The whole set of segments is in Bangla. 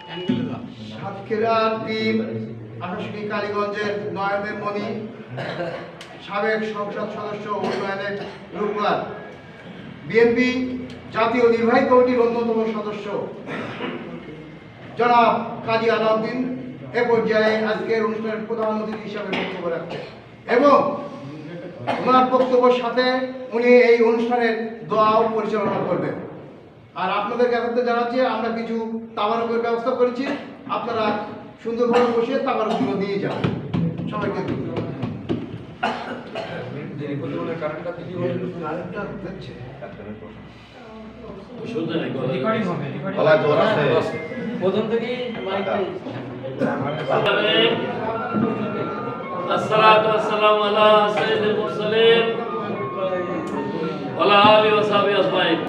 সাতক্ষীরা ৩ আকাশনী কালীগঞ্জের নয়নের মণি, সাবেক সংসদ সদস্য উন্নয়নের রূপলাল, বিএনপি জাতীয় নির্বাহী কমিটির অন্যতম সদস্য জনাব কাজী আলাউদ্দিন এ পর্যায়ে আজকের অনুষ্ঠানের প্রধান অতিথি হিসাবে বক্তব্য রাখছেন এবং ওনার বক্তব্যের সাথে উনি এই অনুষ্ঠানের দোয়াও পরিচালনা করবেন। আর আপনাদের কাছে জানাচ্ছি আমরা কিছু তাবারকের ব্যবস্থা করেছি, আপনারা সুন্দরভাবে বসে তাবারকগুলো দিয়ে যান। সবাইকে আসসালাতু ওয়াসসালামু আলা সাইয়্যিদিল মুরসালিন ওয়া আলা আলিহি ওয়া সাহবিহি আজমাইন।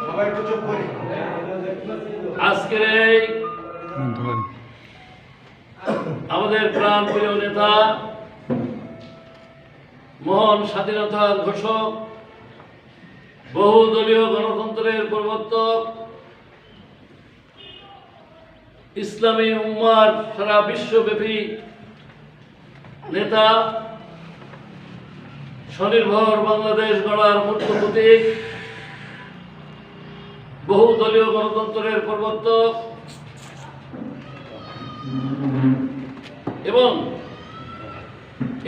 সবাই একটু চুপ করে। আজকের এই আমাদের প্রাণপ্রিয় নেতা, মহান স্বাধীনতার ঘোষক, বহুদলীয় গণতন্ত্রের প্রবর্তক, ইসলামী উম্মার সারা বিশ্বব্যাপী নেতা, স্বনির্ভর বাংলাদেশ গড়ার মূর্ত প্রতীক, বহুদলীয় গণতন্ত্রের প্রবর্তক এবং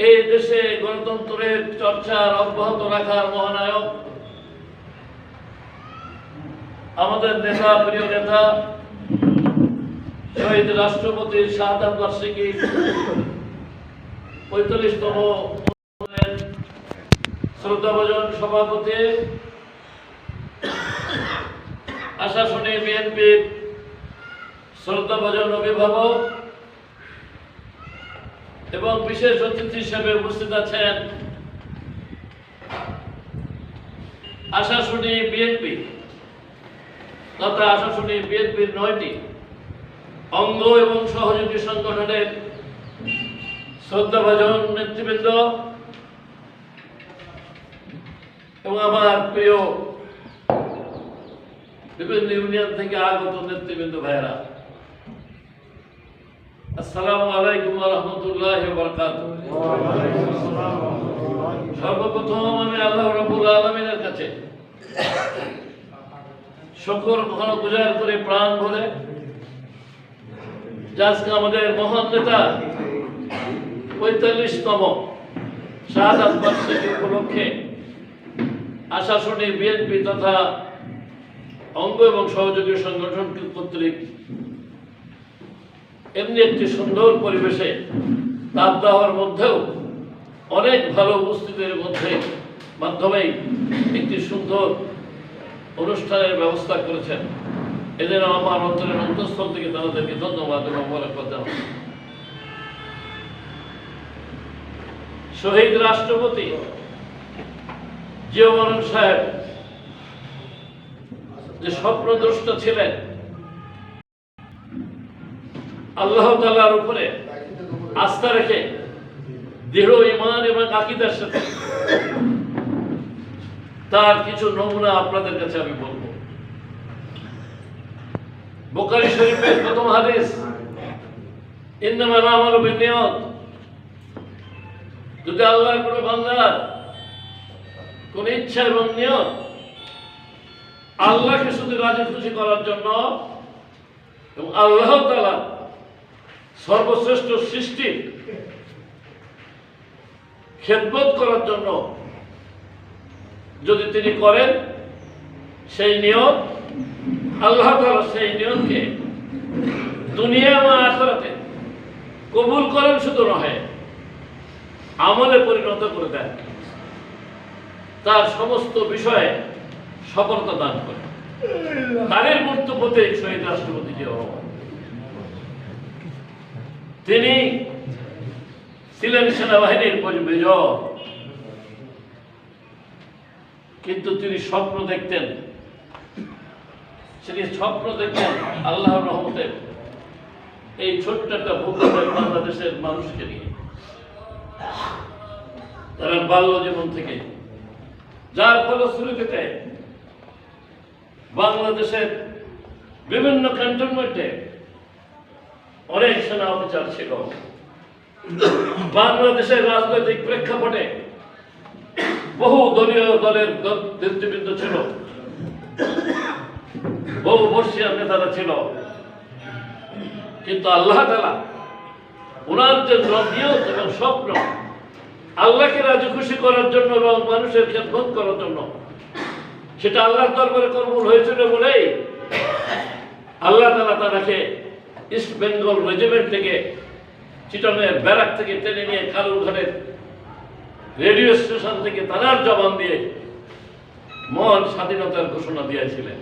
এই দেশে গণতন্ত্রের চর্চার অব্যাহত রাখার মহানায়ক, আমাদের নেতা, প্রিয় নেতা, শহীদ রাষ্ট্রপতির শাহাদাত বার্ষিকী ৪৫তম শ্রদ্ধাভাজন সভাপতি, আশাশুনি বিএনপির শ্রদ্ধাভাজন অভিভাবক এবং বিশেষ অতিথি হিসেবে উপস্থিত আছেন আশাশুনি বিএনপি তথা আশাশুনি বিএনপির ৯টি অঙ্গ এবং সহযোগী সংগঠনের শ্রদ্ধাভাজন নেতৃবৃন্দ এবং আমার প্রিয় বিভিন্ন ইউনিয়ন থেকে আগত নেতৃবৃন্দ ভাইয়েরা, আসসালামু আলাইকুম ওয়া রাহমাতুল্লাহি ওয়া বারাকাতুহু। সর্বপ্রথম আমি আল্লাহ রাব্বুল আলামিনের কাছে শুকর গুজার করে প্রাণ ভরে আজকে আমাদের মহান নেতা ৪৫তম শাহাদাত বার্ষিকী উপলক্ষে আশাশুনি বিএনপি তথা অঙ্গ এবং সহযোগী সংগঠন কর্তৃক এমনি একটি সুন্দর পরিবেশে তাপদাহর মধ্যেও অনেক ভালো উপস্থিতির মাধ্যমেই একটি সুন্দর অনুষ্ঠানের ব্যবস্থা করেছেন। এদের আমার অন্তরের অন্তঃস্থল থেকে তাদেরকে ধন্যবাদ এবং মোবারকবাদ জানাই। শহীদ রাষ্ট্রপতি জিয়া মরণ সাহেব যে স্বপ্নদ্রষ্টা ছিলেন, আল্লাহ তাআলার উপরে আস্থা রেখে দৃঢ় ঈমান এবং আকীদার সাথে তার কিছু নমুনা আপনাদের কাছে আমি বলব। বুখারী শরীফের প্রথম হাদিস, ইন্নামাল আমালু বিন্নিয়াত, যদি আল্লাহর কোনো বান্দার কোন ইচ্ছা এবং নিয়ত আল্লাহকে শুধু রাজি খুশি করার জন্য এবং আল্লাহ তাআলা সর্বশ্রেষ্ঠ সৃষ্টি খেদমত করার জন্য যদি তিনি করেন, সেই নিয়ত আল্লাহ তাআলা সেই নিয়তকে দুনিয়া এবং আখিরাতে কবুল করেন, শুধু নয় আমলে পরিণত করে দেন, তার সমস্ত বিষয়ে সফলতা দান করে। তারই মূর্ত প্রতীক শহীদ রাষ্ট্রপতি জিয়া রহমান। তিনি ছিলেন সেনাবাহিনীর মেজর, কিন্তু তিনি স্বপ্ন দেখতেন আল্লাহর রহমতে এই ছোট্ট একটা ভূখণ্ডের বাংলাদেশের মানুষকে নিয়ে। তারা বাল্য জীবন থেকে, যার ফলশ্রুতিতে বাংলাদেশের বিভিন্ন ক্যান্টনমেন্টে অনেক সেনা অফিসার ছিল। বাংলাদেশের রাজনৈতিক প্রেক্ষাপটে বহু দলীয় দলের নেতৃবৃন্দ ছিল, বহু বর্ষীয় নেতারা ছিল, কিন্তু আল্লাহ তাআলা ওনার যে নিয়ত এবং স্বপ্ন আল্লাহকে রাজি খুশি করার জন্য এবং মানুষের খেদমত করার জন্য, সেটা আল্লাহর দরবারে কবুল হয়েছিল বলেই আল্লাহ তাআলা তাকে ইস্ট বেঙ্গল রেজিমেন্ট থেকে, চিটাগংয়ের ব্যারাক থেকে টেনে নিয়ে কালুরঘাটের রেডিও স্টেশন থেকে তার জবান দিয়ে মহান স্বাধীনতার ঘোষণা দিয়েছিলেন।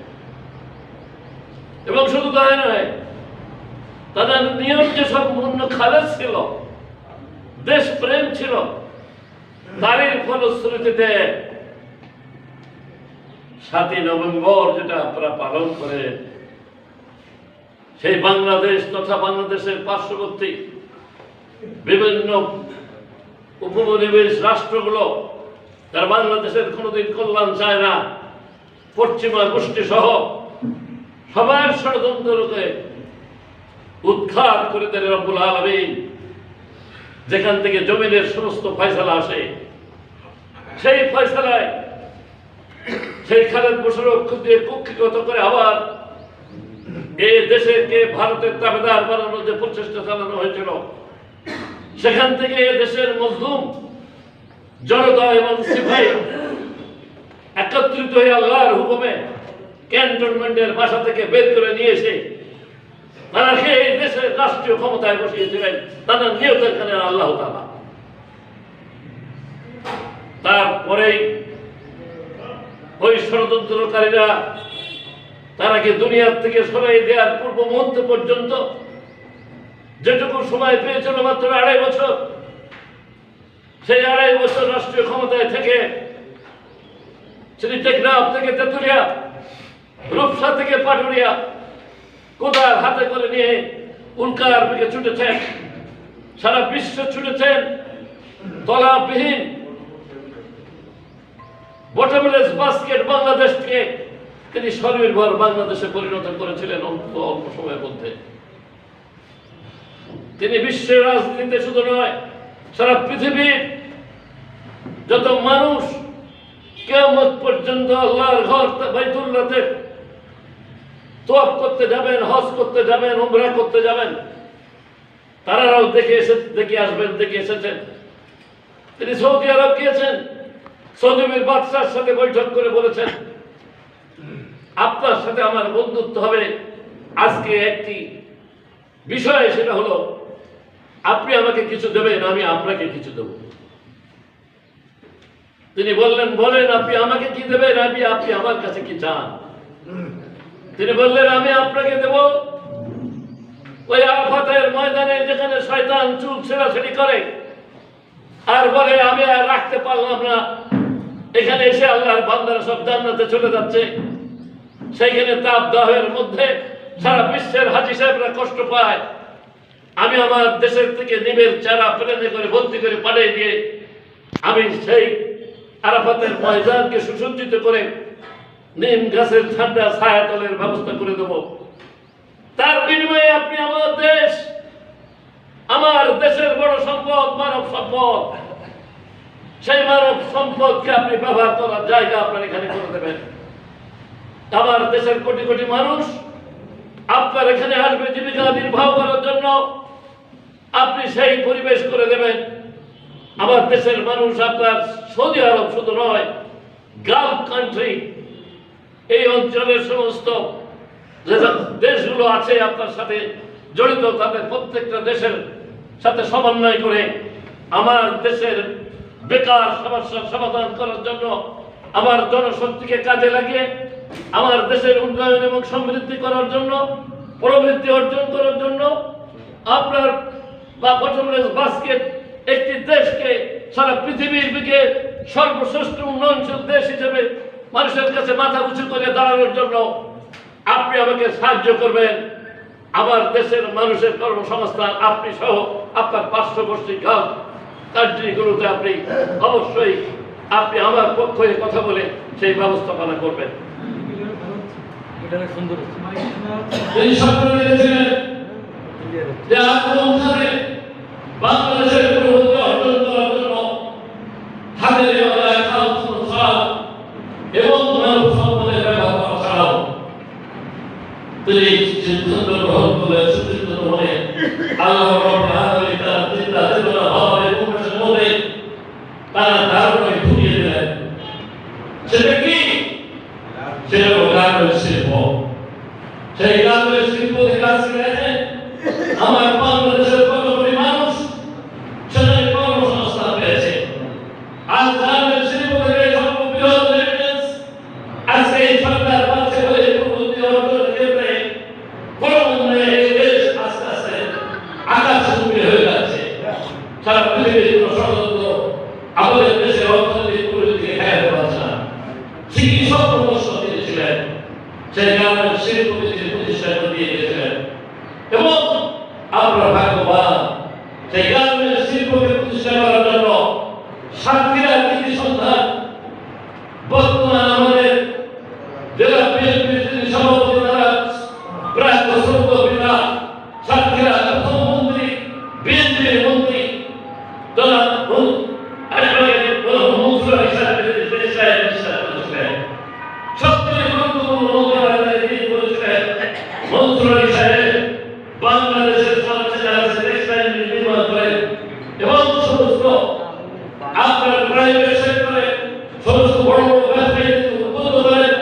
এবং শুধু তাই নয়, তাদের নিয়ম যে সম্পূর্ণ খালেজ ছিল, দেশপ্রেম ছিল, তারই ফলশ্রুতিতে 7ই নভেম্বর যেটা আপনারা পালন করে, সেই বাংলাদেশ তথা বাংলাদেশের পার্শ্ববর্তী বিভিন্ন উপনিবেশ রাষ্ট্রগুলো তারা বাংলাদেশের কোনোদিন কল্যাণ চায় না, পশ্চিমা গোষ্ঠী সহ সবার ষড়যন্ত্রকে উৎখাত করে দেন রব্বুল আলামিন। যেখান থেকে জমিনের সমস্ত ফয়সালা আসে, সেই ফয়সালায় সেই খালেদ মোশাররফ দিয়ে কক্ষিগত করে আবার এই দেশকে ভারতের দাবিদার বানানোর যে প্রচেষ্টা চালানো হয়েছিল, সেখান থেকে এ দেশের মজলুম জনতা এবং সিপাহী একত্রিত হয়ে আল্লাহর হুকুমে ক্যান্টনমেন্টের বাসা থেকে বের করে নিয়ে এসে তারাকে এই দেশের রাষ্ট্রীয় ক্ষমতায় বসিয়েছিলেন। তাদের নিয়তের খানে আল্লাহ তাআলা। তারপরেই ওই ষড়যন্ত্রকারীরা তারাকে দুনিয়ার থেকে সরাই দেওয়ার পূর্ব মুহূর্ত পর্যন্ত যেটুকু সময় পেয়েছিল মাত্র 2.5 বছর, সেই 2.5 বছর রাষ্ট্রীয় ক্ষমতায় থেকে টেকনাফ থেকে তেতুলিয়া, রূপসা থেকে পাটুরিয়া কোদাল হাতে করে নিয়ে উল্কার দিকে ছুটেছেন, সারা বিশ্ব ছুটেছেন। তলাবিহীন বটমলেস বাস্কেট বাংলাদেশকে তিনি স্বনির্ভর বাংলাদেশে পরিণত করেছিলেন অল্প সময়ের মধ্যে। তিনি বিশ্বের রাজনীতিতে শুধু নয়, সারা পৃথিবীর যত মানুষ কিয়ামত পর্যন্ত আল্লাহর ঘর বাইতুল্লাহতে তওয়াফ করতে যাবেন, হজ করতে যাবেন, উমরা করতে যাবেন, তারাও দেখে এসেছেন। তিনি সৌদি আরব গিয়েছেন, সৌদির বাদশার সাথে বৈঠক করে বলেছেন, আপনার সাথে আমার বন্ধুত্ব হবে আজকে একটি বিষয়, সেটা হলো আপনি আমাকে কিছু দেবেন, আমি আপনাকে কিছু দেব। তিনি বললেন, বলেন আপনি আমাকে কি দেবেন, আপনি আমার কাছে কি চান? তিনি বললেন, আমি আপনাকে দেব ওই আরাফাতের ময়দানে যেখানে শয়তান চুল ছেঁড়াছেড়ি করে আর বলে আমি আর রাখতে পারলাম না, এখানে এসে আল্লাহর বান্দারা সব জান্নাতে চলে যাচ্ছে, সেইখানে তাপদাহের মধ্যে সারা বিশ্বের হাজী সাহেবরা কষ্ট পায়, আমি আমার দেশের থেকে নিমের চারা প্লেনে করে ভর্তি করে পাঠিয়ে দিয়ে আমি সেই আরাফাতের ময়দানকে সুসজ্জিত করে নিম গাছের ঠান্ডা ছায়াতলের ব্যবস্থা করে দেব। তার বিনিময়ে আপনি আমার দেশের বড় সম্পদ মানব সম্পদ, সেই মানব সম্পদকে আপনি ব্যবহার করার জায়গা আপনার এখানে করে দেবেন। আমার দেশের কোটি কোটি মানুষ আপনার এখানে আসবে জীবিকা নির্বাহ করার জন্য, আপনি সেই পরিবেশ করে দেবেন। আমার দেশের মানুষ আপনার সৌদি আরব শুধু নয়, গালফ কান্ট্রি, এই অঞ্চলের সমস্ত যে দেশগুলো আছে আপনার সাথে জড়িত, তাদের প্রত্যেকটা দেশের সাথে সমন্বয় করে আমার দেশের বেকার সমস্যার সমাধান করার জন্য, আমার জনশক্তিকে কাজে লাগিয়ে আমার দেশের উন্নয়ন এবং সমৃদ্ধি করার জন্য, প্রবৃদ্ধি অর্জন করার জন্য আপনার বা বটমলেস বাস্কেট একটি দেশকে সারা পৃথিবীর দিকে সর্বশ্রেষ্ঠ উন্নয়নশীল দেশ হিসেবে মানুষের কাছে মাথা উঁচু করে দাঁড়ানোর জন্য আপনি আমাকে সাহায্য করবেন। আমার দেশের মানুষের কর্মসংস্থান আপনি সহ আপনার পার্শ্ববর্তী কান্ট্রিগুলোতে আপনি অবশ্যই আপনি আমার পক্ষ হয়ে কথা বলে সেই ব্যবস্থাপনা করবেন। তিনি স্বপ্ন দেখেছিলেন যে কোনখানে বাংলাদেশের প্রগতি অর্জন করার জন্য হাতের বেলায় খাল ছাড়া এবং মানব সম্পদের ব্যবহার করা ছাড়াও তিনি সিদ্ধান্ত গ্রহণ করলেন সুচিন্তিত মনে আল্লাহ রাব্বুল আলামিন তার চিন্তা চেতনা ভাবের উন্মেষের মধ্যে তারা ধারণাকে ঢুকিয়ে দিলেন। সেটা কি? সেটা হলো গার্মেন্টস শিল্প। সেই গার্মেন্টস শিল্প থেকে কাজ করেছে আমার বাংলাদেশের কত কোটি মানুষ সেখানে কর্মসংস্থান পেয়েছে। আর গার্মেন্টস শিল্প থেকে সর্ববৃহৎ রেমিটেন্স আজকে এই সরকার পাচ্ছে বলে প্রবৃদ্ধি অর্জনের ক্ষেত্রে ক্রমান্বয়ে এই দেশ আস্তে আস্তে আকাশচুম্বী হয়ে যাচ্ছে। সারা পৃথিবীর কোনো ষড়যন্ত্র আমাদের দেশের অর্থনৈতিক পরিস্থিতিকে ঠেকাতে পারছে না। চিকিৎসক পরামর্শ দিয়েছিলেন, সেই গার্মেন্টস শিল্পকে তিনি প্রতিষ্ঠা করে দিয়ে গেছিলেন এবং আমরা ভাগ্যবান সেই গার্মেন্টস শিল্পকে প্রতিষ্ঠা করার জন্য সাতক্ষীরার কৃতি সন্ধান বর্তমান আমাদের জেলা বিএনপির যিনি সভাপতি তারা প্রায় শ্রদ্ধ পিতা সাতক্ষীরা প্রথম মন্ত্রী বিএনপির মন্ত্রী জনাব মন্ত্রী হিসাবে সবচেয়ে গুরুত্বপূর্ণ মন্ত্রণালয়ে তিনি বলেছিলেন মন্ত্রণালয় হিসাবে বাংলাদেশের টেক্সটাইল নির্মাণ করেন এবং সমস্ত আপনার প্রাইভেট সেক্টরে সমস্ত বড় বড় ব্যবসায়ীদের উদ্বুদ্ধ করেন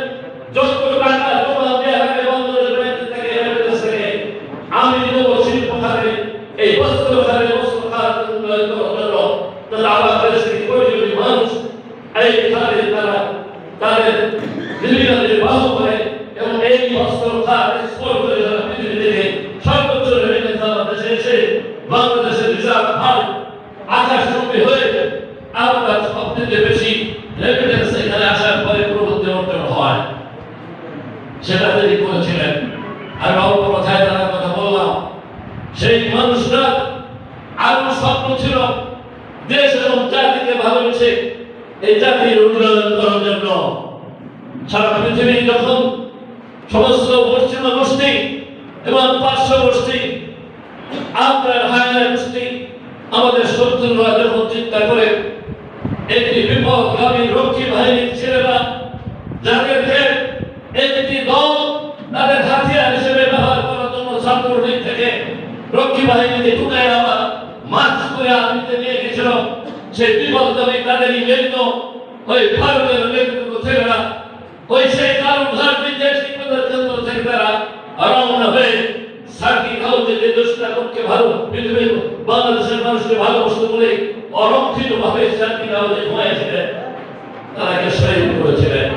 যত টাকা জমা দেওয়া হবে বাংলাদেশ ব্যাংক থেকে এমএস থেকে আমি দেব শিল্প খাতে এই বস্ত্র খাত উন্নয়ন করার জন্য তাহলে আমাদের দেশের কোটি কোটি মানুষ এই খাতে তারা তাদের জীবিকাদের বাহক করে এবং এই বস্ত্র খাত এক্সপোর্ট করে যারা পৃথিবী থেকে সর্বোচ্চ রেমিটেন্স আমাদের দেশে এসে বাংলাদেশের রিজার্ভ ফান্ড আকাশচুম্বী হয়ে আমরা সবথেকে বেশি রেমিটেন্স এখানে আসার পরে প্রবৃদ্ধি অর্জন হয়। সেটা তিনি করেছিলেন। আর অল্প কথায় তার কথা বললাম, সেই মানুষরা আরো স্বপ্ন ছিল দেশ এবং জাতিকে ভালোবেসে এই জাতির উন্নয়ন করার জন্য সারা পৃথিবী যখন সমস্ত পশ্চিমা গোষ্ঠী এবং পার্শ্ব গোষ্ঠী আপনার হায়ার গোষ্ঠী আমাদের শত্রুরা যখন চিন্তা করে একটি বিপদগামী রক্ষী বাহিনীর ছেলেরা যাদেরকে একটি দল তাদের হাতিয়ার হিসেবে ব্যবহার করার জন্য ছাত্রলীগ থেকে রক্ষী বাহিনীকে ঢুকায় আবার মার্চ করে আর্মিতে নিয়ে গেছিল, সেই বিপদগামী তাদেরই মেরিত ওই ভারতের নেতৃত্ব ছেলেরা ওই সেই কারণ ঘাট বিদেশ কেন্দ্র থেকে তারা রওনা হয়ে সার্কিট হাউসে যে দোষটা করতে ভালো পৃথিবীর বাংলাদেশের মানুষকে ভালোবাসতে বলে অরক্ষিত ভাবে সার্কিট হাউসে ঘুমাইছিলেন, তারাকে শহীদ করেছিলেন।